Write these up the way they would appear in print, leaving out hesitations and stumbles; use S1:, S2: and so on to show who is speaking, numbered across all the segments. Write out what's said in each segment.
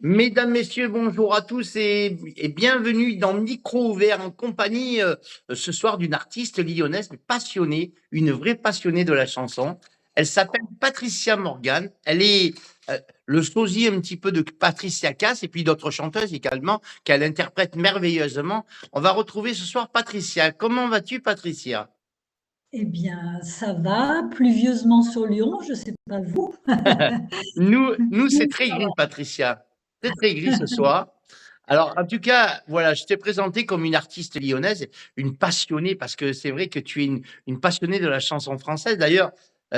S1: Mesdames, Messieurs, bonjour à tous et bienvenue dans Micro ouvert en compagnie ce soir d'une artiste lyonnaise passionnée, une vraie passionnée de la chanson. Elle s'appelle Patricia Morgan. Elle est le sosie un petit peu de Patricia Cass et puis d'autres chanteuses également qu'elle interprète merveilleusement. On va retrouver ce soir Patricia. Comment vas-tu, Patricia?
S2: Eh bien, ça va, pluvieusement sur Lyon, je ne sais pas vous.
S1: Nous, c'est
S2: Oui,
S1: très
S2: ça
S1: gris, Patricia. C'est très gris ce soir. Alors, en tout cas, voilà, je t'ai présenté comme une artiste lyonnaise, une passionnée, parce que c'est vrai que tu es une passionnée de la chanson française. D'ailleurs,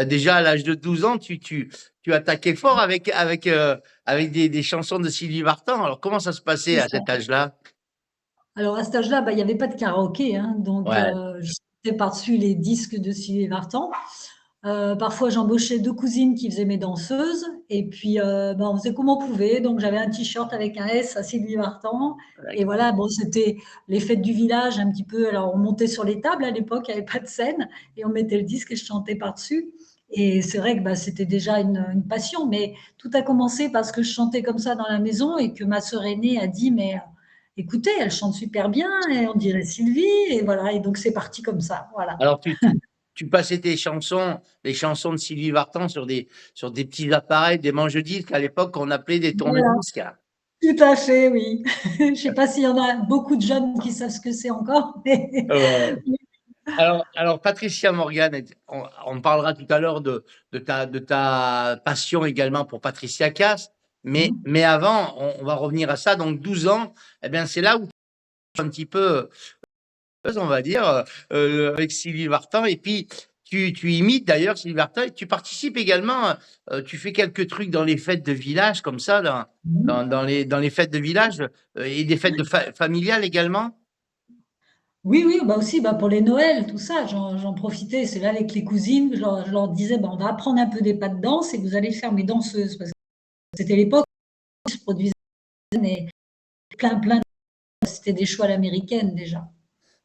S1: déjà à l'âge de 12 ans, tu attaquais fort avec des chansons de Sylvie Vartan. Alors, comment ça se passait
S2: c'est
S1: à
S2: ça.
S1: cet âge-là?
S2: Alors à cet âge-là, il n'y avait pas de karaoké, hein, donc
S1: Ouais,
S2: je sautais par-dessus les disques de Sylvie Vartan. Parfois, j'embauchais 2 cousines qui faisaient mes danseuses et puis, on faisait comme on pouvait. Donc j'avais un t-shirt avec un S à Sylvie Vartan et
S1: d'accord.
S2: voilà, bon, c'était les fêtes du village un petit peu. Alors on montait sur les tables à l'époque, il n'y avait pas de scène et on mettait le disque et je chantais par-dessus et c'est vrai que, c'était déjà une passion, mais tout a commencé parce que je chantais comme ça dans la maison et que ma sœur aînée a dit: «Mais, écoutez, elle chante super bien et on dirait Sylvie» et voilà et donc c'est parti comme ça, voilà.
S1: Alors, tu passais tes chansons, les chansons de Sylvie Vartan sur des petits appareils, des manche-disques à l'époque qu'on appelait des
S2: Voilà.
S1: tourne-disques.
S2: Tout à fait, oui. Je ne sais pas s'il y en a beaucoup de jeunes qui savent ce que c'est encore, mais
S1: Ouais. Alors, Patricia Morgan, on parlera tout à l'heure de ta passion également pour Patricia Cass, mais avant, on va revenir à ça. Donc, 12 ans, eh bien, c'est là où tu es un petit peu, on va dire, avec Sylvie Vartan. Et puis, tu imites d'ailleurs Sylvie Vartan et tu participes également, tu fais quelques trucs dans les fêtes de village, comme ça, dans les fêtes de village et des fêtes familiales également.
S2: oui, oui, bah aussi, pour les Noëls, tout ça, j'en profitais. C'est là avec les cousines, je leur disais, on va apprendre un peu des pas de danse et vous allez faire mes danseuses. Parce que c'était l'époque où se produisait des- plein de... C'était des choix à l'américaine déjà.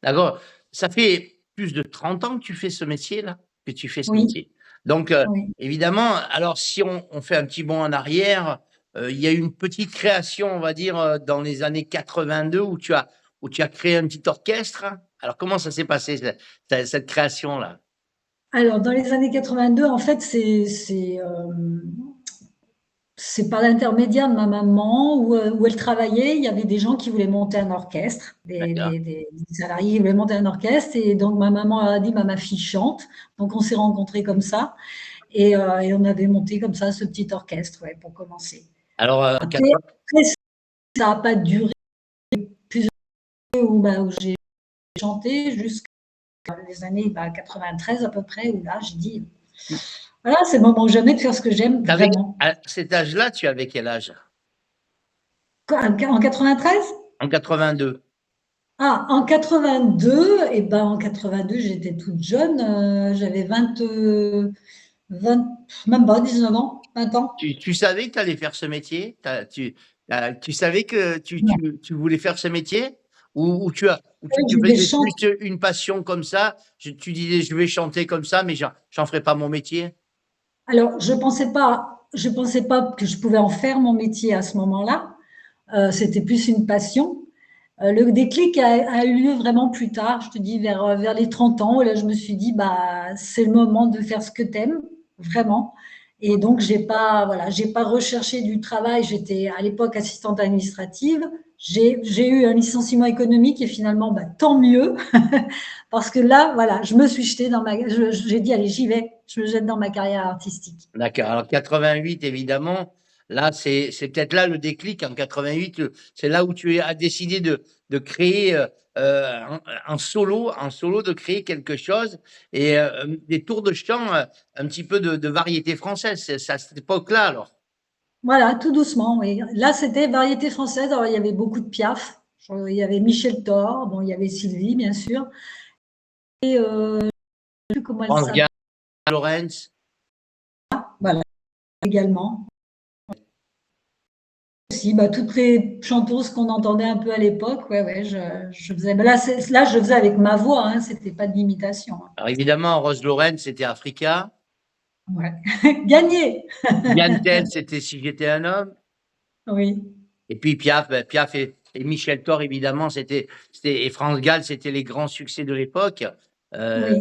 S1: D'accord. Ça fait plus de 30 ans que tu fais ce métier-là? Que tu fais ce
S2: Oui,
S1: métier? Donc,
S2: oui.
S1: évidemment, alors si on fait un petit bond en arrière, il y a eu une petite création, on va dire, dans les années 82 où tu as créé un petit orchestre. Alors comment ça s'est passé cette création-là?
S2: Alors, dans les années 82, en fait, c'est par l'intermédiaire de ma maman où elle travaillait, il y avait des gens qui voulaient monter un orchestre,
S1: D'accord.
S2: des salariés qui voulaient monter un orchestre et donc ma maman a dit: «Bah, ma fille chante». Donc on s'est rencontrés comme ça et on avait monté comme ça ce petit orchestre, ouais, pour commencer.
S1: Alors,
S2: Après après ça a pas duré plusieurs années où j'ai chanté jusqu'à les années, 93 à peu près où là j'ai dit: «Voilà, c'est le moment ou jamais de faire ce que j'aime vraiment».
S1: à cet âge-là, tu avais quel âge?
S2: En 93?
S1: En 82.
S2: Ah, en 82, en 82, j'étais toute jeune, j'avais 20, même pas 19 ans, 20 ans.
S1: Tu savais que tu allais faire ce métier? Tu savais que
S2: Non,
S1: tu voulais faire ce métier? Ou
S2: je
S1: tu
S2: voulais
S1: faisais plus
S2: chanter.
S1: une passion comme ça? Tu disais: «Je vais chanter comme ça, mais j'en ferai pas mon métier»?
S2: Alors, je pensais pas que je pouvais en faire mon métier à ce moment-là. C'était plus une passion. Le déclic a eu lieu vraiment plus tard, je te dis vers les 30 ans, où là je me suis dit, c'est le moment de faire ce que t'aimes, vraiment. Et donc, j'ai pas recherché du travail. J'étais à l'époque assistante administrative. J'ai eu un licenciement économique et finalement, tant mieux, parce que là, voilà, je me suis jetée j'ai dit, allez, j'y vais, je me jette dans ma carrière artistique.
S1: D'accord. Alors 88 évidemment, là, c'est peut-être là le déclic en 88, c'est là où tu as décidé de créer, en solo de créer quelque chose et des tours de chant, un petit peu de variété française. C'est à cette époque-là alors?
S2: Voilà, tout doucement, oui. Là, c'était variété française. Alors, il y avait beaucoup de Piaf. Il y avait Michel Thor. Bon, il y avait Sylvie, bien sûr. Et je sais plus comment elle
S1: France
S2: s'appelle.
S1: Gall, Lawrence.
S2: Voilà, également. Aussi, toutes les chanteuses qu'on entendait un peu à l'époque. Ouais, ouais, je faisais. Mais là, je faisais avec ma voix. Hein, c'était pas de l'imitation. Hein.
S1: Alors évidemment, Rose Lawrence, c'était Africa.
S2: Ouais. Gagné.
S1: Yann Tell, c'était Si j'étais un homme.
S2: Oui.
S1: Et puis Piaf, Piaf et Michel Thor, évidemment, et France Gall, c'était les grands succès de l'époque.
S2: Oui.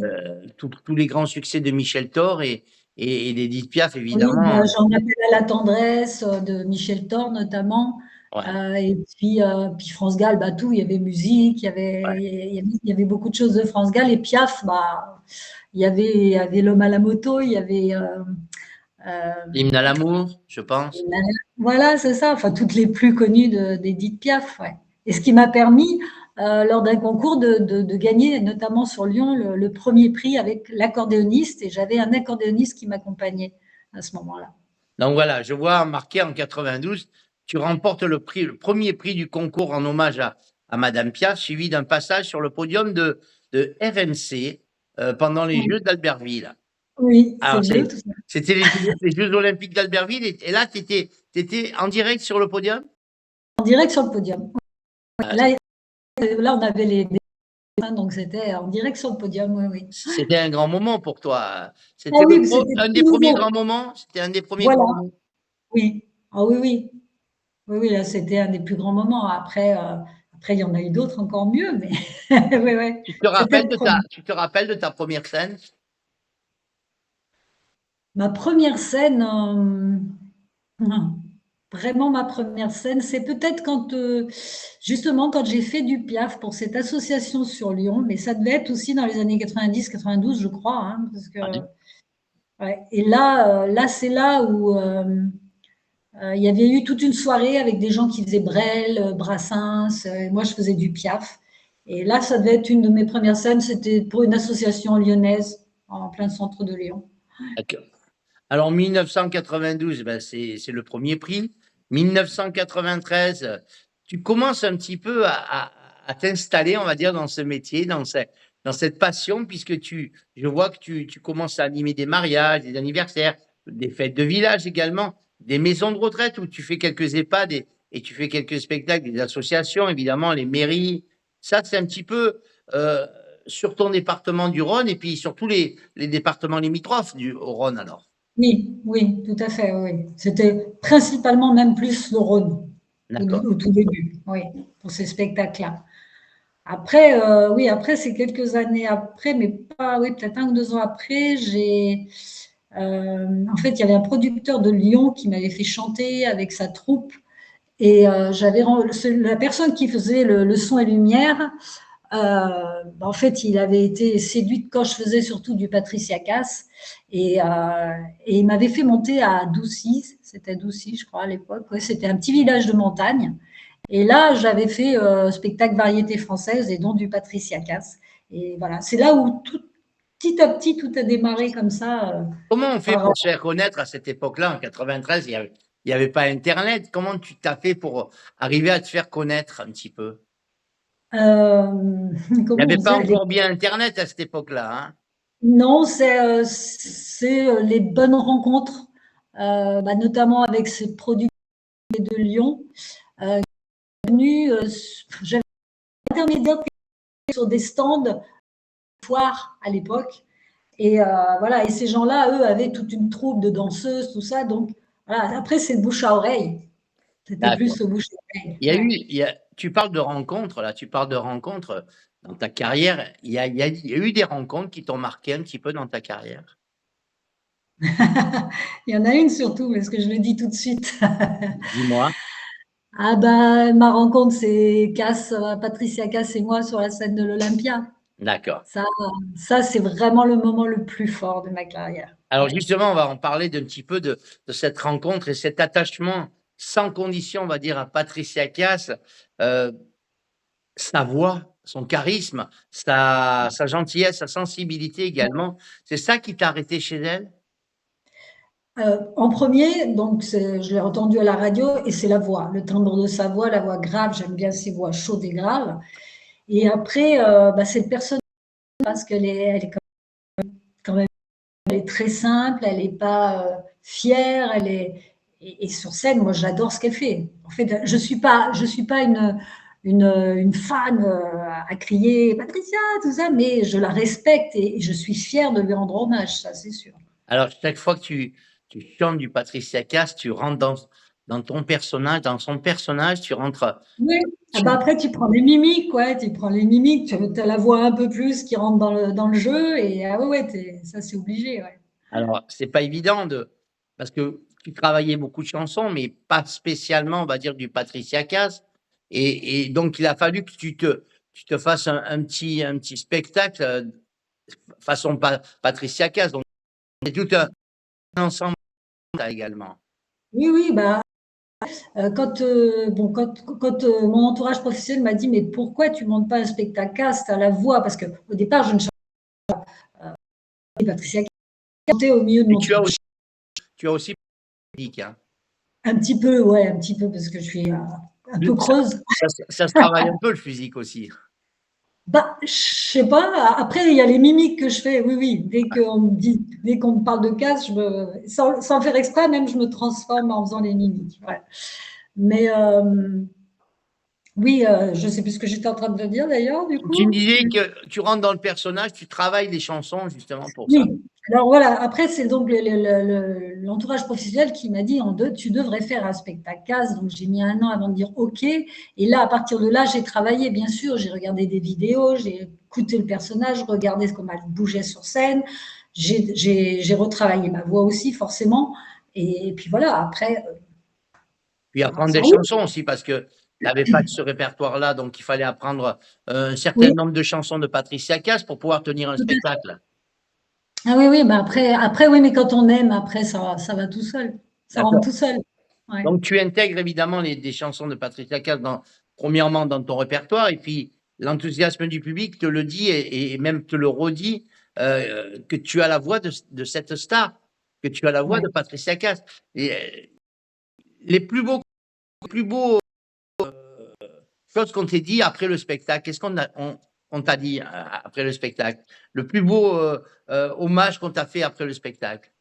S1: Tous les grands succès de Michel Thor et d'Edith Piaf,
S2: Oui,
S1: évidemment.
S2: bah, j'en appelle à la tendresse de Michel Thor notamment.
S1: Ouais,
S2: Et puis France Gall, bah, tout, il y avait musique,
S1: ouais.
S2: il y avait beaucoup de choses de France Gall. Et Piaf, bah, il y avait L'homme à la moto, il y avait. Euh,
S1: L'hymne à l'amour, je pense.
S2: voilà, c'est ça, enfin, toutes les plus connues d'Edith Piaf. Ouais. Et ce qui m'a permis, lors d'un concours, de gagner, notamment sur Lyon, le premier prix avec l'accordéoniste. Et j'avais un accordéoniste qui m'accompagnait à ce moment-là.
S1: Donc voilà, je vois marqué en 92, tu remportes le premier prix du concours en hommage à Madame Piaf, suivi d'un passage sur le podium de RMC pendant les
S2: Oui,
S1: Jeux d'Albertville.
S2: oui, c'est
S1: Alors,
S2: vieux tout ça.
S1: c'était les Jeux Olympiques d'Albertville et là, tu étais en direct sur le podium?
S2: En direct sur le podium.
S1: Ah,
S2: Là, on avait les dessins, donc c'était en direct sur le podium, oui, oui.
S1: c'était un grand moment pour toi.
S2: Ah
S1: C'était
S2: oui, mais c'était
S1: un des
S2: tout
S1: premiers
S2: nouveau.
S1: grands moments. C'était un des premiers
S2: Voilà,
S1: grands moments.
S2: oui. Ah oui, oui. Oui, oui, là, c'était un des plus grands moments. Après, il y en a eu d'autres encore mieux, mais oui, oui. C'était le premier.
S1: Tu te rappelles de ta première scène?
S2: Ma première scène, vraiment ma première scène, c'est peut-être quand, justement, quand j'ai fait du Piaf pour cette association sur Lyon, mais ça devait être aussi dans les années 90-92, je crois, hein, parce que,
S1: Ouais.
S2: ouais. Et là, c'est là où il y avait eu toute une soirée avec des gens qui faisaient Brel, Brassens, et moi je faisais du Piaf. Et là, ça devait être une de mes premières scènes, c'était pour une association lyonnaise en plein centre de Lyon.
S1: D'accord. Alors, 1992, ben, c'est le premier prix. 1993, tu commences un petit peu à t'installer, on va dire, dans ce métier, dans cette passion, puisque je vois que tu commences à animer des mariages, des anniversaires, des fêtes de village également, des maisons de retraite où tu fais quelques EHPAD et tu fais quelques spectacles, des associations, évidemment, les mairies. Ça, c'est un petit peu sur ton département du Rhône et puis sur tous les départements limitrophes au Rhône, alors.
S2: Oui, oui, tout à fait, oui. C'était principalement même plus le Rhône
S1: D'accord.
S2: au tout début, oui, pour ces spectacles-là. Après, oui, après, c'est quelques années après, mais pas, oui, peut-être 1 ou 2 ans après, en fait, il y avait un producteur de Lyon qui m'avait fait chanter avec sa troupe. Et la personne qui faisait le son et lumière, en fait, il avait été séduit quand je faisais surtout du Patricia Cass. Et il m'avait fait monter à Doucy, c'était Doucy, je crois, à l'époque. Ouais, c'était un petit village de montagne. Et là, j'avais fait spectacle variété française et donc du Patricia Cass. Et voilà, c'est là où petit à petit, tout a démarré comme ça.
S1: Comment on fait
S2: Par,
S1: pour se faire connaître à cette époque-là, en 93, il y avait pas Internet. Comment tu t'as fait pour arriver à te faire connaître un petit peu? Il n'y
S2: comment on
S1: avait pas
S2: faisait à
S1: encore
S2: l'époque?
S1: bien Internet à cette époque-là, hein?
S2: Non, c'est les bonnes rencontres, notamment avec ces produits de Lyon. Venu, j'avais intermédiaire sur des stands foires à l'époque. Et voilà, et ces gens-là, eux, avaient toute une troupe de danseuses, tout ça. Donc, voilà, après, c'est le bouche à oreille. C'était
S1: D'accord.
S2: plus le bouche à oreille. Ouais.
S1: Tu parles de rencontres, là, tu parles de rencontres dans ta carrière. Il y a eu des rencontres qui t'ont marqué un petit peu dans ta carrière.
S2: Il y en a une surtout, parce que je le dis tout de suite.
S1: Dis-moi.
S2: Ah bah, ma rencontre, c'est Patricia Cass et moi sur la scène de l'Olympia.
S1: D'accord.
S2: Ça, ça c'est vraiment le moment le plus fort de ma carrière.
S1: Alors
S2: Ouais.
S1: justement, on va en parler d'un petit peu de cette rencontre et cet attachement sans condition, on va dire, à Patricia Cass. Euh, Sa voix, son charisme, sa gentillesse, sa sensibilité également. C'est ça qui t'a arrêté chez elle?
S2: En premier, donc je l'ai entendu à la radio et c'est la voix, le timbre de sa voix, la voix grave. J'aime bien ses voix chaudes et graves. Et après, c'est le personnage parce elle est quand même elle est très simple, elle n'est pas fière, et sur scène, moi j'adore ce qu'elle fait. En fait, je suis pas une fan à crier Patricia, tout ça, mais je la respecte et je suis fière de lui rendre hommage, ça c'est sûr.
S1: Alors, chaque fois que tu chantes du Patricia Cass, tu rentres dans ton personnage, dans son personnage, tu rentres.
S2: Oui. Ah bah après, tu prends les mimiques, ouais, tu prends les mimiques, tu as la voix un peu plus qui rentre dans le jeu, et ah ouais, ça c'est obligé, ouais.
S1: Alors, c'est pas évident parce que tu travaillais beaucoup de chansons, mais pas spécialement, on va dire, du Patricia Cass. Et donc, il a fallu que tu te fasses un petit spectacle façon Patricia Cass. Donc, c'est tout un ensemble là, également.
S2: Oui, oui, bah, mon entourage professionnel m'a dit, mais pourquoi tu montes pas un spectacle cast à la voix? Parce que au départ, je ne chantais pas Patricia Cass, je chantais au milieu de
S1: Et
S2: mon truc.
S1: tu as aussi musique, hein.
S2: Un petit peu, ouais, un petit peu, parce que je suis un peu creuse.
S1: Ça se travaille un peu le physique aussi.
S2: Bah, je sais pas. Après, il y a les mimiques que je fais. Oui, oui. Dès qu'on me parle de casse, sans faire exprès, même, je me transforme en faisant les mimiques. Ouais. Mais oui, je sais plus ce que j'étais en train de dire d'ailleurs, du
S1: Tu me
S2: coup.
S1: disais que tu rentres dans le personnage, tu travailles les chansons justement pour ça.
S2: Oui. Alors voilà, après, c'est donc l'entourage professionnel qui m'a dit, tu devrais faire un spectacle casse. Donc j'ai mis un an avant de dire OK. Et là, à partir de là, j'ai travaillé, bien sûr. J'ai regardé des vidéos, j'ai écouté le personnage, regardé comment elle bougeait sur scène. J'ai retravaillé ma voix aussi, forcément. Et puis voilà, après,
S1: Puis apprendre
S2: ça
S1: des
S2: roule.
S1: chansons aussi parce que tu n'avais pas ce répertoire-là, donc il fallait apprendre un certain
S2: Oui,
S1: nombre de chansons de Patricia Cass pour pouvoir tenir un
S2: peut-être.
S1: spectacle.
S2: Ah oui, oui, mais après, oui, mais quand on aime, après, ça va tout seul. Ça rentre
S1: D'accord.
S2: tout seul. Ouais.
S1: Donc tu intègres évidemment des chansons de Patricia Cass premièrement dans ton répertoire et puis l'enthousiasme du public te le dit et même te le redit que tu as la voix de cette star, que tu as la voix
S2: Ouais.
S1: de Patricia Cass. Et les plus beaux choses qu'on t'ait dit après le spectacle, qu'est-ce on t'a dit après le spectacle? Le plus beau hommage qu'on t'a fait après le spectacle?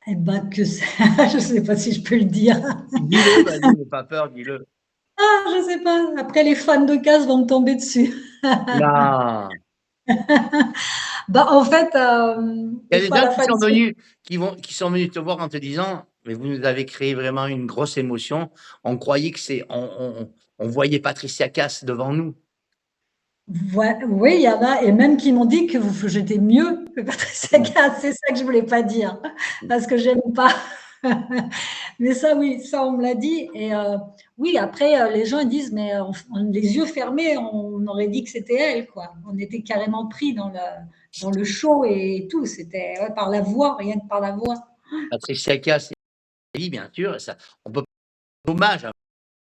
S2: Eh ben, je ne sais pas si je peux le dire.
S1: Dis-le, vas-y, n'aie pas peur, dis-le.
S2: Ah, je sais pas. Après, les fans de Cass vont me tomber dessus.
S1: Non.
S2: Bah, en fait,
S1: Il y
S2: une
S1: a des
S2: fois à
S1: gens
S2: la fin du
S1: qui sont venus te voir en te disant, mais vous nous avez créé vraiment une grosse émotion. On croyait que on voyait Patricia Cass devant nous.
S2: oui, il y en a, et même qui m'ont dit que j'étais mieux que Patricia Cass. C'est ça que je voulais pas dire, parce que j'aime pas. Mais ça, oui, ça, on me l'a dit. Et oui, après, les gens ils disent, mais les yeux fermés, on aurait dit que c'était elle, quoi. On était carrément pris dans le show et tout. C'était ouais, par la voix, rien que par la voix.
S1: Patricia Cass, c'est vie, bien sûr. Ça, on peut pas hommage à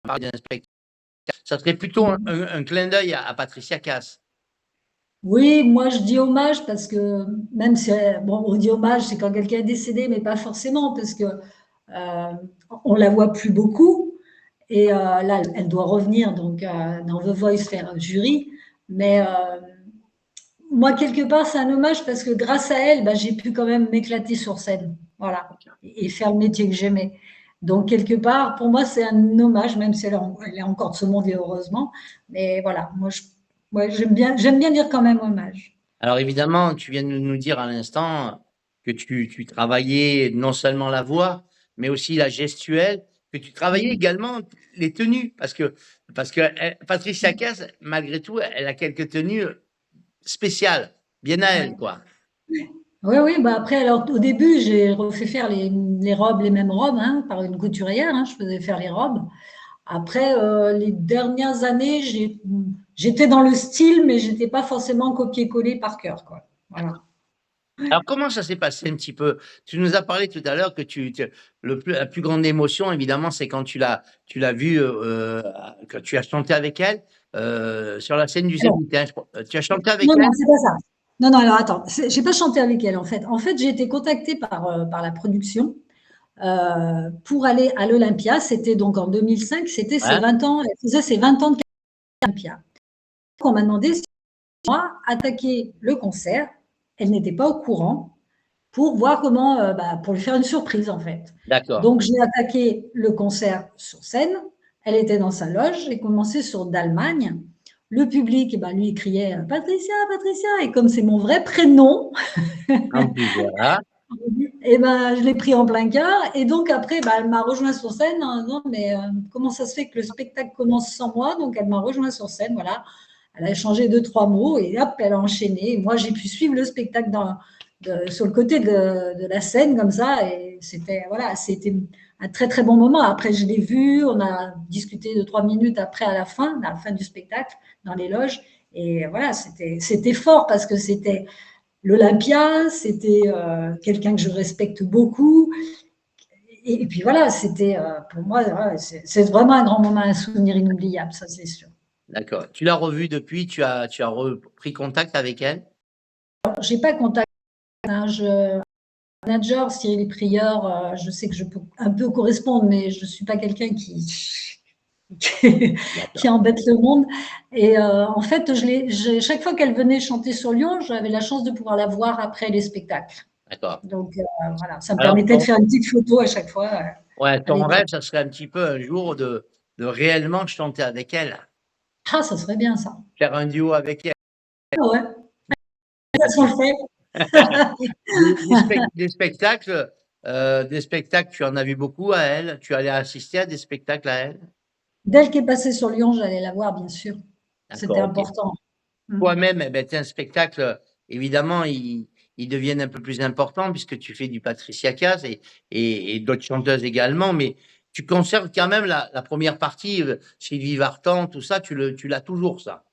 S1: parler d'un spectacle. Ça serait plutôt un clin d'œil à Patricia Cass.
S2: Oui, moi je dis hommage parce que même si bon, on dit hommage, c'est quand quelqu'un est décédé, mais pas forcément parce que on la voit plus beaucoup et là elle doit revenir donc dans The Voice faire un jury. Mais moi quelque part c'est un hommage parce que grâce à elle, bah, j'ai pu quand même m'éclater sur scène, voilà, et faire le métier que j'aimais. Donc quelque part pour moi c'est un hommage, même si elle est encore de ce monde et heureusement. Mais voilà, ouais, j'aime bien dire quand même hommage.
S1: Alors évidemment, tu viens de nous dire à l'instant que tu travaillais non seulement la voix, mais aussi la gestuelle, que tu travaillais
S2: Oui.
S1: également les tenues, parce que Patricia Cass, malgré tout, elle a quelques tenues spéciales, bien à elle,
S2: Ouais.
S1: quoi.
S2: Oui, oui, bah après, alors au début, j'ai refait faire les robes, les mêmes robes, hein, par une couturière, hein, je faisais faire les robes. Après, les dernières années, j'étais dans le style, mais j'étais pas forcément copier-coller par cœur, quoi. Voilà.
S1: Alors comment ça s'est passé un petit peu? Tu nous as parlé tout à l'heure que la plus grande émotion, évidemment, c'est quand tu l'as vue, que tu as chanté avec elle sur la scène du
S2: Alors,
S1: Zénith, hein, tu as chanté avec
S2: non, non,
S1: elle?
S2: c'est pas ça. Non, non, alors attends, j'ai pas chanté avec elle, en fait. En fait, j'ai été contactée par la production pour aller à l'Olympia. C'était donc en 2005, c'était ses
S1: Hein?
S2: 20 ans, elle faisait ses 20 ans de l'Olympia. On m'a demandé si moi attaquer le concert. Elle n'était pas au courant pour voir comment, pour lui faire une surprise en fait.
S1: D'accord.
S2: Donc j'ai attaqué le concert sur scène. Elle était dans sa loge. J'ai commencé sur d'Allemagne. Le public, lui, il criait Patricia, Patricia. Et comme c'est mon vrai prénom,
S1: En plus, voilà.
S2: Et ben, je l'ai pris en plein cœur. Et donc, après, ben, elle m'a rejoint sur scène en disant, mais comment ça se fait que le spectacle commence sans moi? Donc, elle m'a rejoint sur scène, voilà. Elle a échangé 2, 3 mots et hop, elle a enchaîné. Et moi, j'ai pu suivre le spectacle sur le côté de la scène, comme ça. Et c'était, voilà, c'était un très, très bon moment. Après, je l'ai vu, on a discuté 2, 3 minutes après, à la fin du spectacle, dans les loges. Et voilà, c'était fort parce que c'était l'Olympia, c'était quelqu'un que je respecte beaucoup. Et puis voilà, c'était pour moi, ouais, c'est vraiment un grand moment, un souvenir inoubliable, ça c'est sûr.
S1: D'accord. Tu l'as revue depuis, tu as repris contact avec elle?
S2: J'ai pas contacté un manager, Cyril Prieur, je sais que je peux un peu correspondre, mais je suis pas quelqu'un qui
S1: D'accord,
S2: embête le monde. Et en fait, chaque fois qu'elle venait chanter sur Lyon, j'avais la chance de pouvoir la voir après les spectacles.
S1: d'accord.
S2: Donc voilà, ça me
S1: Alors
S2: permettait de faire une petite photo à chaque fois
S1: ouais, ton
S2: avec elle.
S1: rêve, ça serait un petit peu un jour de réellement chanter avec elle,
S2: Ah, ça serait bien ça.
S1: faire un duo avec elle.
S2: Ah ouais, ça se fait.
S1: Des spectacles, tu en as vu beaucoup à elle? Tu allais assister à des spectacles à elle?
S2: Dès qu'elle est passée sur Lyon, j'allais la voir, bien sûr. C'était
S1: D'accord, OK.
S2: important. Mm.
S1: Toi-même, eh ben, tes spectacles, évidemment, ils deviennent un peu plus importants puisque tu fais du Patricia Cass et d'autres chanteuses également, mais tu conserves quand même la première partie, Sylvie Vartan, tout ça, tu l'as toujours, ça?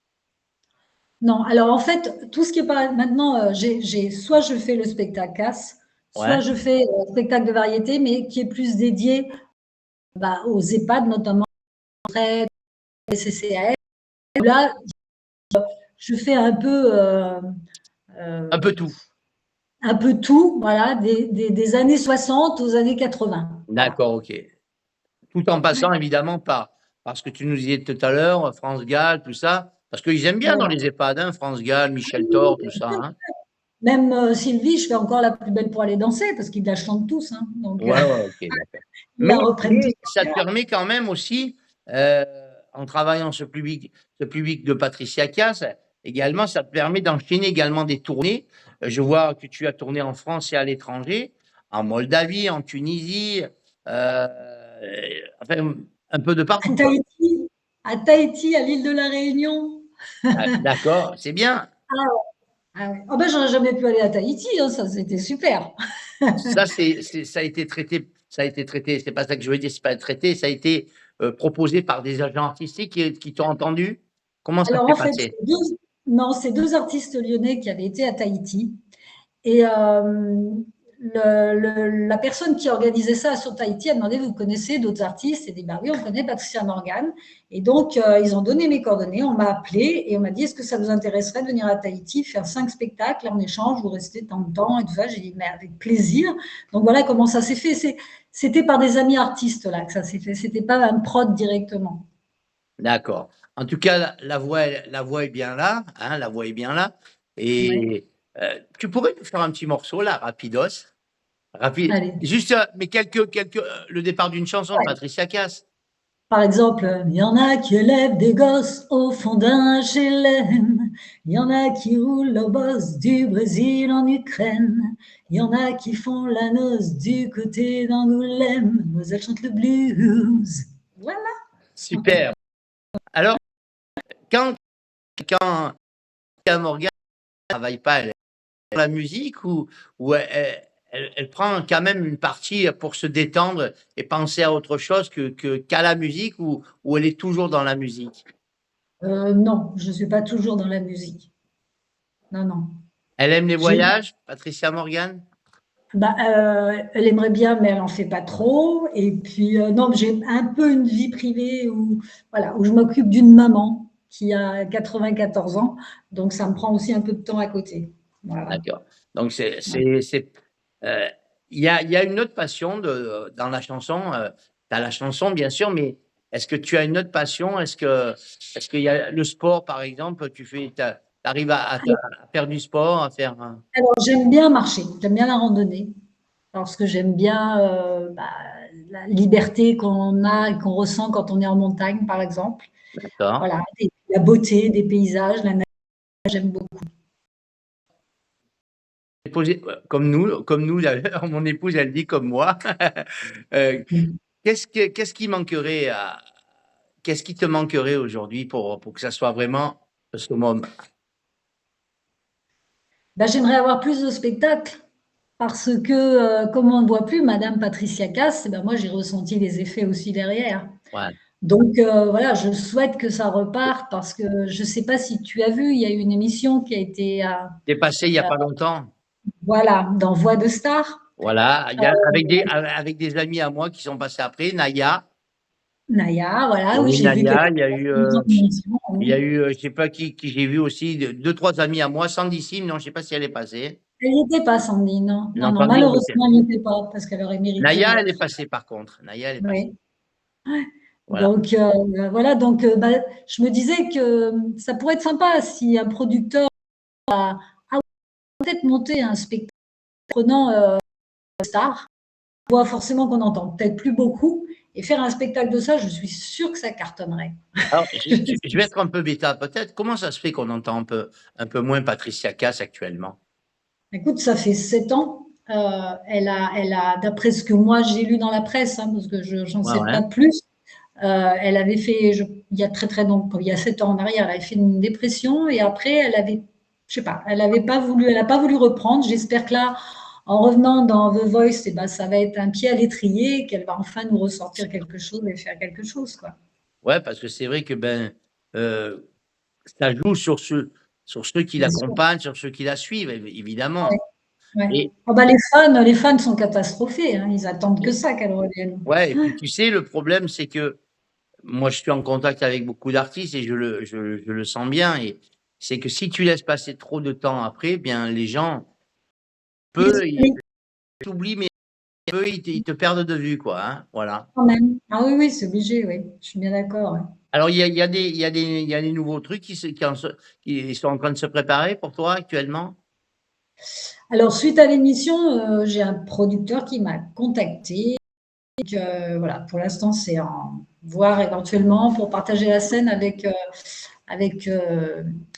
S2: Non, alors en fait, tout ce qui est pas maintenant, soit je fais le spectacle casse, soit
S1: Ouais,
S2: je fais un spectacle de variété, mais qui est plus dédié bah, aux EHPAD, notamment les CCAS. Là, je fais euh,
S1: un peu tout.
S2: un peu tout, voilà, des années 60 aux années 80. Voilà.
S1: D'accord, OK. Tout en passant évidemment par ce que tu nous disais tout à l'heure, France Gall, tout ça, parce qu'ils aiment bien dans
S2: Voilà.
S1: les EHPAD, hein, France Gall, Michel Thor, tout ça, hein?
S2: Même Sylvie, je fais encore la plus belle pour aller danser parce qu'ils la chantent tous. Hein, donc,
S1: Ouais, ouais, OK, d'accord.
S2: ils la reprennent tous
S1: Mais ça te permet quand même aussi, heu, en travaillant ce public de Patricia Cass, également, ça te permet d'enchaîner également des tournées. Je vois que tu as tourné en France et à l'étranger, en Moldavie, en Tunisie, enfin, un peu de
S2: à
S1: partout, quoi.
S2: Tahiti, à Tahiti, à l'île de la Réunion.
S1: Ah, d'accord, c'est bien.
S2: Ah ouais. Oh ben, j'aurais jamais pu aller à Tahiti, hein, ça c'était super.
S1: Ça, ça a été traité, c'est pas ça que je veux dire, c'est pas traité, ça a été, proposé par des agents artistiques qui t'ont entendu? Comment ça
S2: Alors
S1: s'est
S2: en fait,
S1: passé?
S2: non, c'est deux artistes lyonnais qui avaient été à Tahiti. Et la personne qui organisait ça sur Tahiti a demandé, vous connaissez d'autres artistes? Et dit, bah oui, on connaît Patricia Morgan. Et donc, ils ont donné mes coordonnées, on m'a appelé et on m'a dit, est-ce que ça vous intéresserait de venir à Tahiti, faire 5 spectacles en échange, vous restez tant de temps et tout ça. J'ai dit, mais avec plaisir. Donc voilà comment ça s'est fait. C'était par des amis artistes là que ça s'est fait. C'était pas un prod directement.
S1: D'accord. En tout cas, la voix est bien là, hein, la voix est bien là
S2: Ouais.
S1: et tu pourrais nous faire un petit morceau là, rapidos?
S2: Allez.
S1: Juste, mais le départ d'une chanson de
S2: Ouais.
S1: Patricia Cass.
S2: Par exemple, il y en a qui élèvent des gosses au fond d'un HLM. Il y en a qui roulent leur boss du Brésil en Ukraine. Il y en a qui font la noce du côté d'Angoulême. Mademoiselle chante le blues. Voilà.
S1: Super. Alors, quand quand Patricia Morgan ne travaille pas, elle aime la musique ou elle prend quand même une partie pour se détendre et penser à autre chose qu'à la musique ou elle est toujours dans la musique?
S2: Non, je ne suis pas toujours dans la musique. Non, non.
S1: Elle aime les
S2: J'ai,
S1: voyages, Patricia Morgan?
S2: bah, elle aimerait bien, mais elle en fait pas trop. Et puis, non, j'ai un peu une vie privée où, voilà, où je m'occupe d'une maman qui a 94 ans. Donc, ça me prend aussi un peu de temps à côté. Voilà.
S1: D'accord. Donc
S2: Ouais.
S1: heu, il y a une autre passion dans la chanson, tu as la chanson bien sûr, mais est-ce que tu as une autre passion? Est-ce qu'il y a le sport par exemple, tu arrives à faire du sport, à faire un
S2: Alors, j'aime bien marcher, j'aime bien la randonnée, parce que j'aime bien bah, la liberté qu'on a et qu'on ressent quand on est en montagne, par exemple.
S1: d'accord.
S2: Voilà, et la beauté des paysages, la nature, j'aime beaucoup.
S1: comme nous d'ailleurs, mon épouse, elle dit comme moi. Heu, qu'est-ce qui manquerait à qu'est-ce qui te manquerait aujourd'hui pour que ça soit vraiment le summum?
S2: Bah, j'aimerais avoir plus de spectacles parce que, comme on ne voit plus madame Patricia Cass, eh ben, moi, j'ai ressenti les effets aussi derrière.
S1: Ouais.
S2: Donc voilà, je souhaite que ça reparte parce que je ne sais pas si tu as vu, il y a eu une émission qui a été,
S1: Tu passé il y a pas longtemps.
S2: voilà, dans Voix de stars.
S1: Voilà, il y a avec des amis à moi qui sont passés après, Naya.
S2: Naya,
S1: Il y
S2: voilà,
S1: a
S2: oui,
S1: eu
S2: j'ai vu qu'elle
S1: Naya,
S2: était dans l'émission,
S1: il y a
S2: oui.
S1: eu, je sais pas qui j'ai vu aussi, 2-3 amis à moi, Sandy Sim, non, je sais pas si elle est passée.
S2: Elle n'y était pas, Sandy, non. Non,
S1: Non,
S2: non,
S1: Sandy, elle était
S2: malheureusement, elle n'y était pas parce qu'elle aurait mérité
S1: Naya, elle est
S2: d'être.
S1: passée par contre, Naya, elle est passée.
S2: Oui.
S1: Voilà.
S2: Donc voilà, donc bah, je me disais que ça pourrait être sympa si un producteur a peut-être monté un spectacle prenant star, voit forcément qu'on n'entend peut-être plus beaucoup, et faire un spectacle de ça, je suis sûre que ça cartonnerait.
S1: Alors, je vais être un peu bêta peut-être. Comment ça se fait qu'on entend un peu moins Patricia Cass actuellement?
S2: Écoute, ça fait 7 ans. D'après ce que moi j'ai lu dans la presse, hein, parce que je n'en
S1: Ouais,
S2: sais
S1: ouais.
S2: pas plus, elle avait fait, il y a très très longtemps, il y a 7 ans en arrière, elle avait fait une dépression et après elle avait, je sais pas, elle a pas voulu reprendre. J'espère que là, en revenant dans The Voice, eh ben, ça va être un pied à l'étrier, qu'elle va enfin nous ressortir quelque chose et faire quelque chose, quoi.
S1: Ouais, parce que c'est vrai que ben, heu, ça joue sur ceux qui
S2: Bien sûr.
S1: l'accompagnent, sur ceux qui la suivent, évidemment.
S2: Ouais, ouais.
S1: Et
S2: Oh bah, les fans sont catastrophés, hein, ils attendent que ça qu'elle revienne.
S1: ouais, et puis tu sais, le problème, c'est que moi, je suis en contact avec beaucoup d'artistes et je le sens bien et c'est que si tu laisses passer trop de temps après, bien les gens, peu ils
S2: Oui,
S1: t'oublient, mais peu ils te perdent de vue, quoi, hein, voilà.
S2: quand même. Ah oui, oui, c'est obligé, oui. Je suis bien d'accord, ouais.
S1: Alors il y a des nouveaux trucs qui sont en train de se préparer pour toi actuellement?
S2: Alors, suite à l'émission, j'ai un producteur qui m'a contacté. Voilà, pour l'instant, c'est en voir éventuellement pour partager la scène avec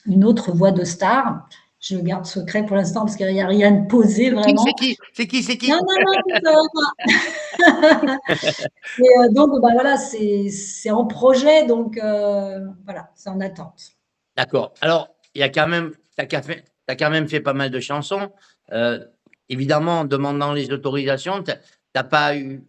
S2: une autre voix de star. Je le garde secret pour l'instant parce qu'il n'y a rien de posé
S1: C'est qui? C'est
S2: vraiment.
S1: qui? C'est qui? C'est
S2: Non,
S1: qui?
S2: non, non, tu peux pas. Et donc, bah, voilà, c'est en projet, donc voilà, c'est en attente.
S1: D'accord. Alors, il y a quand même tu quand même fait pas mal de chansons. Heu, évidemment, en demandant les autorisations, tu as pas eu,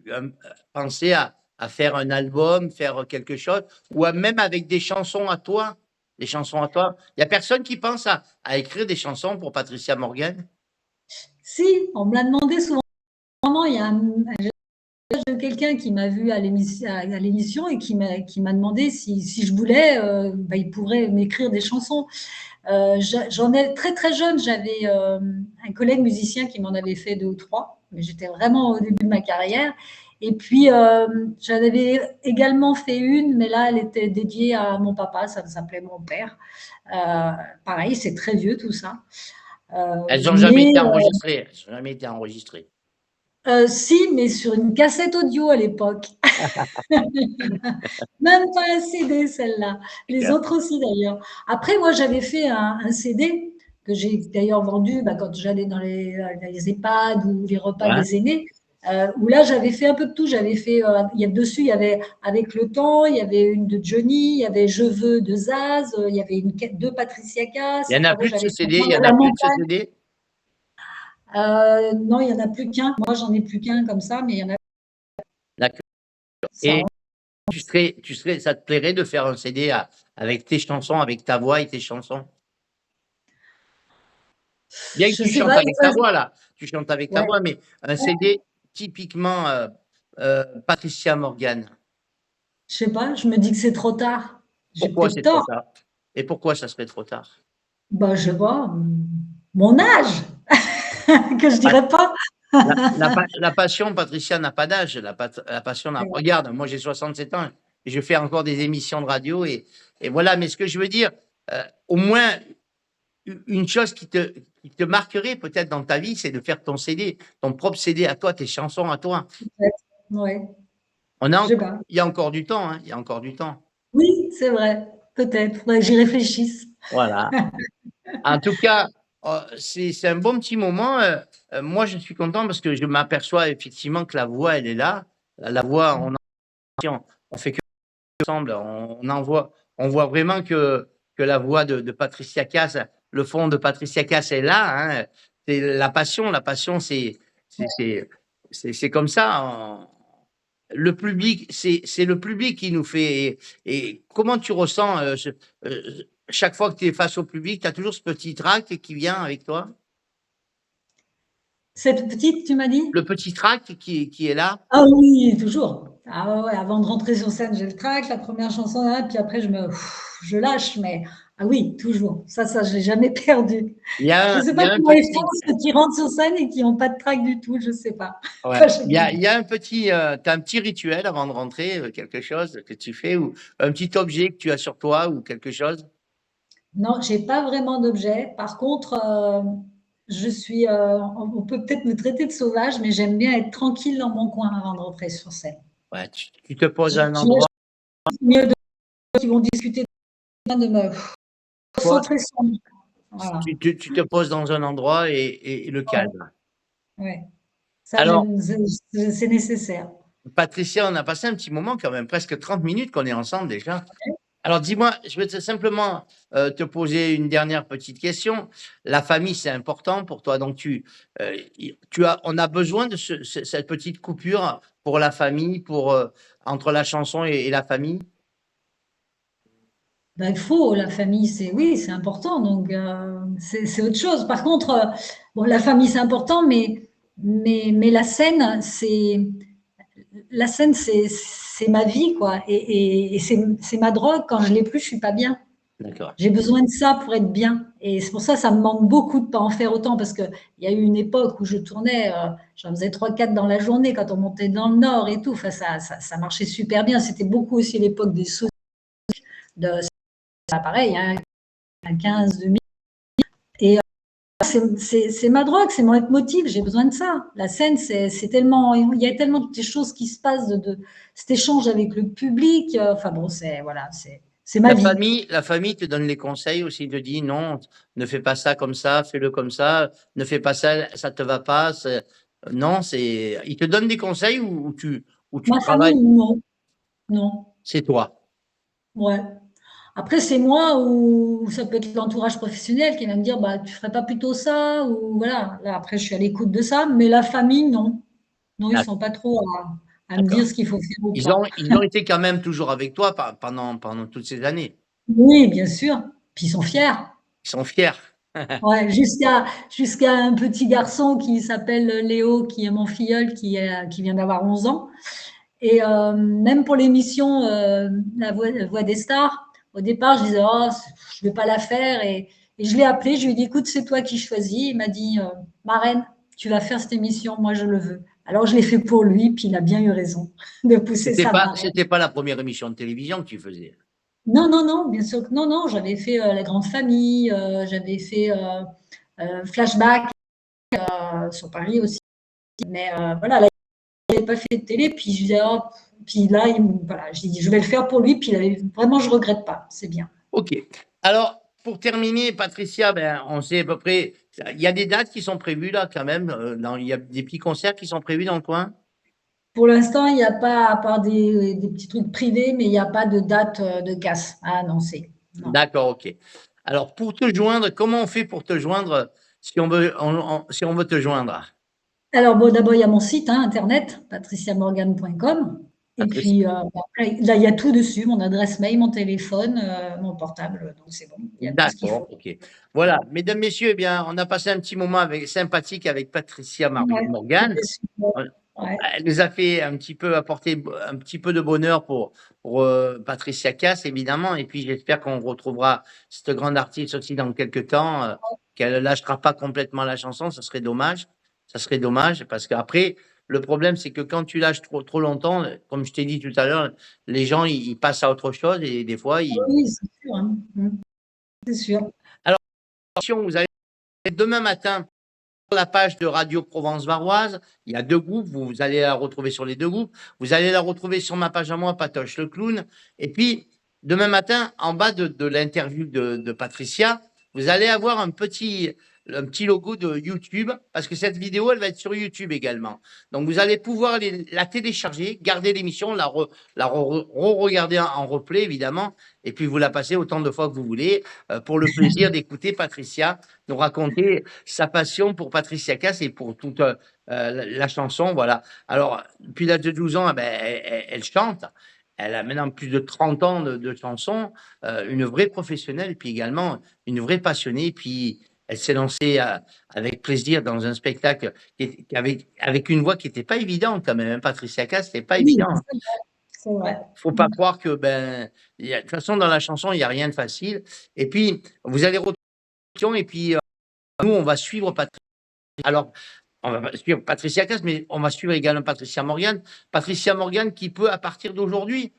S1: pensé à faire un album, faire quelque chose? Ou à même avec des chansons à toi? Des chansons à toi? Il y a personne qui pense à écrire des chansons pour Patricia Morgan?
S2: Si, on me l'a demandé souvent. Il y a quelqu'un qui m'a vu à l'émission et qui m'a demandé si je voulais, bah, il pourrait m'écrire des chansons. J'en ai très très jeune, j'avais un collègue musicien qui m'en avait fait deux ou trois, mais j'étais vraiment au début de ma carrière. Et puis j'en avais également fait une, mais là elle était dédiée à mon papa, ça s'appelait Mon Père. Euh, Pareil, c'est très vieux tout ça.
S1: Elles ont jamais
S2: Mais
S1: été enregistrées, elles ont jamais été enregistrées.
S2: si, mais sur une cassette audio à l'époque. Même pas un CD, celle-là. Les autres aussi, d'ailleurs. Après, moi, j'avais fait un CD que j'ai d'ailleurs vendu bah, quand j'allais dans les EHPAD ou les repas
S1: Ouais.
S2: des aînés, où là, j'avais fait un peu de tout. J'avais fait, dessus, il y avait Avec le temps, il y avait une de Johnny, il y avait Je veux de Zaz, il y avait deux Patricia
S1: Il
S2: Cass.
S1: y en a
S2: Enfin, bon,
S1: plus de ce
S2: j'avais fait
S1: CD? Il y en
S2: La
S1: a plus de ce
S2: montagne.
S1: CD?
S2: Non, il n'y en a plus qu'un. Moi, j'en ai plus qu'un comme ça, mais il y en a
S1: D'accord.
S2: ça.
S1: Et ça te plairait de faire un CD avec tes chansons, avec ta voix et tes chansons? Bien que
S2: Je
S1: tu
S2: sais
S1: chantes
S2: pas.
S1: avec ta voix là, tu chantes avec ta
S2: Ouais.
S1: voix, mais un CD typiquement, Patricia Morgan.
S2: Je sais pas, je me dis que c'est trop tard. J'ai
S1: Pourquoi
S2: peut-être
S1: c'est trop
S2: tort.
S1: tard? Et pourquoi ça serait trop tard?
S2: Bah, je sais pas, mon âge, que je
S1: Bah,
S2: dirais pas.
S1: la passion, Patricia, n'a pas d'âge. La passion n'a regarde, moi j'ai 67 ans et je fais encore des émissions de radio et voilà, mais ce que je veux dire, au moins une chose qui te marquerait peut-être dans ta vie, c'est de faire ton CD, ton propre CD à toi, tes chansons à toi.
S2: Peut-être, ouais,
S1: On a
S2: je sais
S1: enc
S2: pas.
S1: il y a encore du temps, hein, il y a encore du temps.
S2: Oui, c'est vrai, peut-être, faudrait que j'y réfléchisse.
S1: Voilà. En tout cas, C'est un bon petit moment. Moi, je suis content parce que je m'aperçois effectivement que la voix, elle est là. La voix, on fait que ensemble. On voit vraiment que la voix de Patricia Cass, le fond de Patricia Cass est là. Hein. C'est la passion. La passion, c'est comme ça. Le public, c'est le public qui nous fait. Et comment tu ressens chaque fois que tu es face au public, tu as toujours ce petit trac qui vient avec toi?
S2: Cette petite, tu m'as dit?
S1: Le petit trac qui est là?
S2: Ah oui, toujours. Ah ouais, ouais, avant de rentrer sur scène, j'ai le trac, la première chanson, là, puis après je lâche, mais ah oui, toujours. Ça, je l'ai jamais perdu. Je sais
S1: Il y
S2: pas
S1: a un
S2: comment ils font
S1: petit.
S2: ceux qui rentrent sur scène et qui n'ont pas de trac du tout, je sais pas.
S1: Ouais.
S2: Enfin, je dis,
S1: Il y a un petit, t'as un petit rituel avant de rentrer, quelque chose que tu fais ou un petit objet que tu as sur toi ou quelque chose?
S2: non, j'ai pas vraiment d'objet. Par contre, je suis, on peut peut-être me traiter de sauvage, mais j'aime bien être tranquille dans mon coin avant de rentrer sur scène.
S1: Ouais, tu te poses à un
S2: Je
S1: endroit,
S2: mieux de qui vont discuter de me
S1: toi,
S2: concentrer sur moi. Voilà.
S1: tu te poses dans un endroit et le
S2: Ouais,
S1: calme.
S2: ouais. Ça,
S1: Alors,
S2: j'aime, c'est nécessaire.
S1: Patricia, on a passé un petit moment quand même, presque 30 minutes qu'on est ensemble déjà. Alors dis-moi, je vais simplement te poser une dernière petite question. La famille, c'est important pour toi, donc on a besoin de cette petite coupure pour la famille, entre la chanson et la famille.
S2: Ben, il faut, la famille, c'est oui, c'est important, donc c'est autre chose. Par contre, bon, la famille, c'est important, mais la scène, c'est ma vie, quoi. Et c'est ma drogue. Quand je l'ai plus, je suis pas bien.
S1: D'accord.
S2: J'ai besoin de ça pour être bien. Et c'est pour ça, ça me manque beaucoup de pas en faire autant, parce que il y a eu une époque où je tournais, j'en faisais trois, quatre dans la journée quand on montait dans le Nord et tout. Enfin, ça marchait super bien. C'était beaucoup aussi l'époque des sauts de, c'est pareil, hein, à 15, 2000. Et c'est ma drogue, c'est mon leitmotiv, j'ai besoin de ça. La scène, c'est tellement, il y a tellement de choses qui se passent de cet échange avec le public. Enfin bon, c'est voilà, c'est ma vie.
S1: La famille te donne les conseils aussi, te dit non, ne fais pas ça comme ça, fais-le comme ça, ne fais pas ça, ça te va pas. Non, ils te donnent des conseils ou tu
S2: Ma
S1: travailles,
S2: famille, non, non,
S1: c'est toi.
S2: ouais. Après, c'est moi ou ça peut être l'entourage professionnel qui va me dire, bah, tu ferais pas plutôt ça ou voilà. Là, après, je suis à l'écoute de ça, mais la famille, non, non, ils sont pas trop à me dire
S1: D'accord.
S2: ce qu'il faut faire ou pas.
S1: Ils ont été quand même toujours avec toi pendant toutes ces années.
S2: Oui, bien sûr. Puis ils sont fiers.
S1: Ils sont fiers.
S2: Ouais, jusqu'à un petit garçon qui s'appelle Léo, qui est mon filleul, qui vient d'avoir 11 ans. Et même pour l'émission la voix des stars, au départ, je disais, oh, je vais pas la faire. Et je l'ai appelé, je lui ai dit, écoute, c'est toi qui choisis. Il m'a dit, Marraine, tu vas faire cette émission, moi je le veux. Alors je l'ai fait pour lui, puis il a bien eu raison de pousser sa marraine.
S1: C'était pas la première émission de télévision que tu faisais.
S2: Non, non, non, bien sûr que non, non, j'avais fait La Grande Famille, j'avais fait Flashback sur Paris aussi. Mais voilà, là, il n'avait pas fait de télé, puis je disais, oh, puis là, voilà, j'ai dit, je vais le faire pour lui, puis vraiment, je regrette pas, c'est bien.
S1: Ok. Alors, pour terminer, Patricia, ben, on sait à peu près, il y a des dates qui sont prévues là quand même. Il y a des petits concerts qui sont prévus dans le coin.
S2: Pour l'instant, il n'y a pas, à part des petits trucs privés, mais il n'y a pas de date de casse à annoncer. Non.
S1: D'accord, ok. Alors, pour te joindre, comment on fait pour te joindre si si on veut te joindre?
S2: Alors, bon, d'abord, il y a mon site hein, internet, patriciamorgan.com. Et
S1: Patricia.
S2: puis, après, là, il y a tout dessus, mon adresse mail, mon téléphone, mon portable, donc c'est bon, il y a tout ce qu'il
S1: D'accord,
S2: faut.
S1: ok. Voilà, mesdames, messieurs, eh bien, on a passé un petit moment sympathique avec Patricia
S2: Ouais,
S1: Morgan.
S2: c'était super. Ouais.
S1: Elle nous a fait un petit peu apporter un petit peu de bonheur pour Patricia Cass, évidemment. Et puis, j'espère qu'on retrouvera cette grande artiste aussi dans quelques temps, qu'elle ne lâchera pas complètement la chanson. Ça serait dommage. Ça serait dommage parce qu'après, le problème, c'est que quand tu lâches trop longtemps, comme je t'ai dit tout à l'heure, les gens, ils passent à autre chose et des fois,
S2: Oui, oui, c'est sûr, hein. C'est sûr.
S1: Alors, attention, vous avez demain matin sur la page de Radio Provence Varoise. Il y a deux groupes. Vous allez la retrouver sur les deux groupes. Vous allez la retrouver sur ma page à moi, Patoche le clown. Et puis, demain matin, en bas de l'interview de Patricia, vous allez avoir un petit logo de YouTube, parce que cette vidéo, elle va être sur YouTube également. Donc, vous allez pouvoir la télécharger, garder l'émission, la re-regarder en replay, évidemment, et puis vous la passez autant de fois que vous voulez, pour le plaisir d'écouter Patricia nous raconter sa passion pour Patricia Cass et pour toute la chanson. Voilà. Alors, depuis l'âge de 12 ans, eh ben, elle chante. Elle a maintenant plus de 30 ans de chansons, une vraie professionnelle, et puis également une vraie passionnée. Puis elle s'est lancée avec plaisir dans un spectacle avec une voix qui n'était pas évidente quand même. Hein. Patricia Cass, c'était pas
S2: Oui,
S1: évident.
S2: c'est vrai.
S1: Faut pas croire que de toute façon dans la chanson il n'y a rien de facile. Et puis vous allez retrouver et puis nous on va suivre Patricia. Alors on va suivre Patricia Cass, mais on va suivre également Patricia Morgan. Patricia Morgan qui peut, à partir d'aujourd'hui,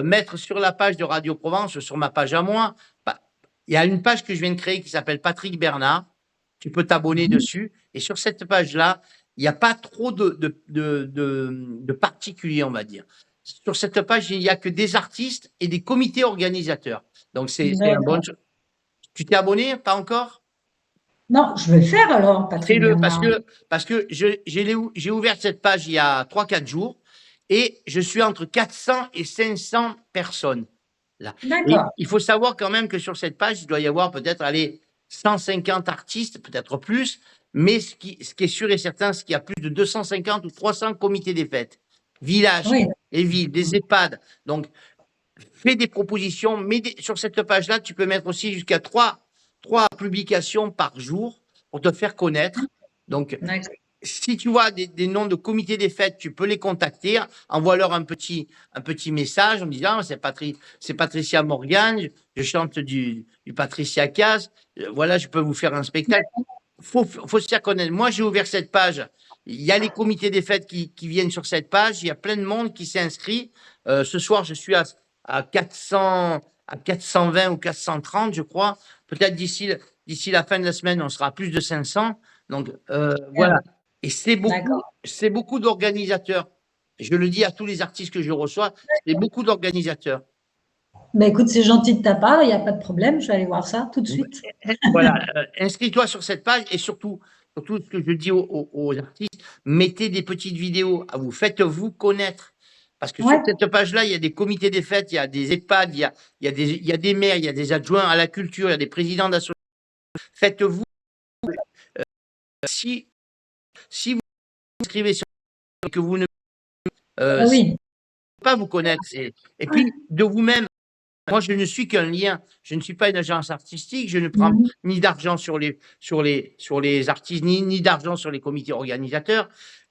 S1: mettre sur la page de Radio Provence, sur ma page à moi, il y a une page que je viens de créer qui s'appelle Patrick Bernard. Tu peux t'abonner dessus. Et sur cette page-là, il n'y a pas trop de particuliers, on va dire. Sur cette page, il n'y a que des artistes et des comités organisateurs. Donc, c'est un bon. Tu t'es abonné? Pas encore?
S2: Non, je vais le faire alors, Patrick
S1: Fais-le
S2: Bernard.
S1: parce que j'ai ouvert cette page il y a 3-4 jours et je suis entre 400 et 500 personnes là. Et
S2: D'accord.
S1: il faut savoir quand même que sur cette page, il doit y avoir peut-être, allez, 150 artistes, peut-être plus, mais ce qui est sûr et certain, c'est qu'il y a plus de 250 ou 300 comités des fêtes, villages
S2: Oui.
S1: et villes, des EHPAD. Donc, fais des propositions, mais sur cette page-là, tu peux mettre aussi jusqu'à 3 publications par jour pour te faire connaître. Donc, si tu vois des noms de comités des fêtes, tu peux les contacter, envoie-leur un petit message en disant c'est Patricia Morgan, je chante du Patricia Cass, voilà, je peux vous faire un spectacle. Faut se faire connaître. Moi, j'ai ouvert cette page. Il y a les comités des fêtes qui viennent sur cette page. Il y a plein de monde qui s'est inscrit. Ce soir, je suis à 420 ou 430, je crois. Peut-être d'ici la fin de la semaine, on sera à plus de 500. Donc, voilà. Et c'est beaucoup d'organisateurs. Je le dis à tous les artistes que je reçois, c'est beaucoup d'organisateurs.
S2: Ben écoute, c'est gentil de ta part, il n'y a pas de problème, je vais aller voir ça tout de suite.
S1: Voilà, inscris-toi sur cette page et surtout ce que je dis aux artistes, mettez des petites vidéos à vous, faites-vous connaître. Parce que sur cette page-là, il y a des comités des fêtes, il y a des EHPAD, il y a des maires, il y a des adjoints à la culture, il y a des présidents d'associations. Faites-vous, si vous vous inscrivez sur que vous ne pas vous connaître, et puis de vous-même. Moi, je ne suis qu'un lien. Je ne suis pas une agence artistique. Je ne prends ni d'argent sur les artistes, ni d'argent sur les comités organisateurs.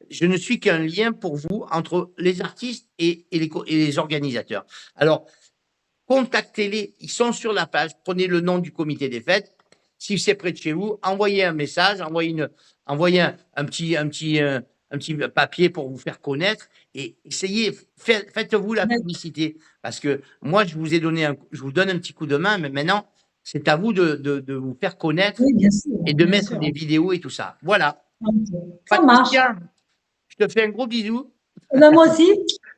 S1: Je ne suis qu'un lien pour vous entre les artistes et les organisateurs. Alors, contactez-les. Ils sont sur la page. Prenez le nom du comité des fêtes. Si c'est près de chez vous, envoyez un message, envoyez un petit papier pour vous faire connaître et essayez, faites-vous la publicité. Parce que moi, je vous donne un petit coup de main, mais maintenant, c'est à vous de vous faire connaître et de mettre des vidéos et tout ça. Voilà.
S2: Ça marche.
S1: Patricia, je te fais un gros bisou.
S2: Moi aussi,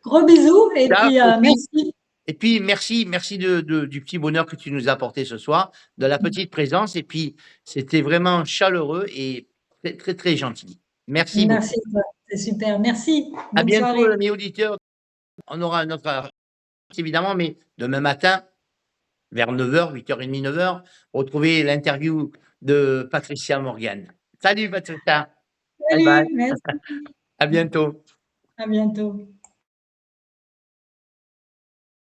S2: gros bisous et puis merci.
S1: Et puis, merci du petit bonheur que tu nous as apporté ce soir, de la petite présence. Et puis, c'était vraiment chaleureux et très, très, très gentil. Merci beaucoup.
S2: Merci, c'est super. Merci.
S1: À
S2: Bonne
S1: bientôt,
S2: soirée.
S1: mes auditeurs. On aura un autre, évidemment, mais demain matin, vers 9h, 8h30, 9h, retrouvez l'interview de Patricia Morgan. Salut, Patricia. Bye bye.
S2: Salut, merci.
S1: À bientôt.
S2: À bientôt.